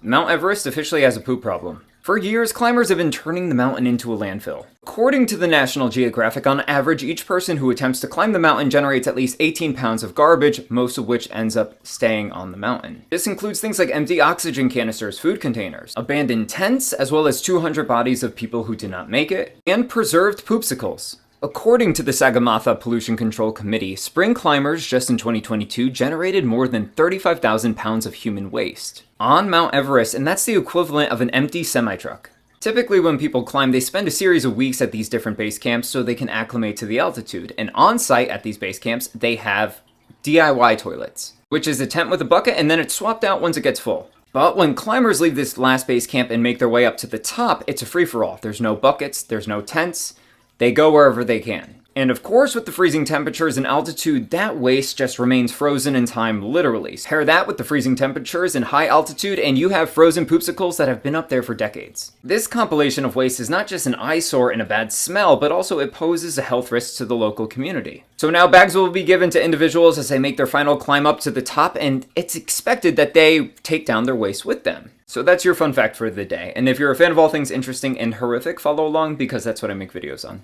Mount Everest officially has a poop problem. For years, climbers have been turning the mountain into a landfill. According to the National Geographic, on average, each person who attempts to climb the mountain generates at least 18 pounds of garbage, most of which ends up staying on the mountain. This includes things like empty oxygen canisters, food containers, abandoned tents, as well as 200 bodies of people who did not make it, and preserved poopsicles. According to the Sagarmatha Pollution Control Committee, spring climbers just in 2022 generated more than 35,000 pounds of human waste on Mount Everest, and that's the equivalent of an empty semi-truck. Typically when people climb, they spend a series of weeks at these different base camps so they can acclimate to the altitude, and on site at these base camps, they have DIY toilets, which is a tent with a bucket and then it's swapped out once it gets full. But when climbers leave this last base camp and make their way up to the top, it's a free-for-all. There's no buckets, there's no tents. They go wherever they can. And of course, with the freezing temperatures and altitude, that waste just remains frozen in time, literally. Pair that with the freezing temperatures and high altitude, and you have frozen poopsicles that have been up there for decades. This compilation of waste is not just an eyesore and a bad smell, but also it poses a health risk to the local community. So now bags will be given to individuals as they make their final climb up to the top, and it's expected that they take down their waste with them. So that's your fun fact for the day. And if you're a fan of all things interesting and horrific, follow along because that's what I make videos on.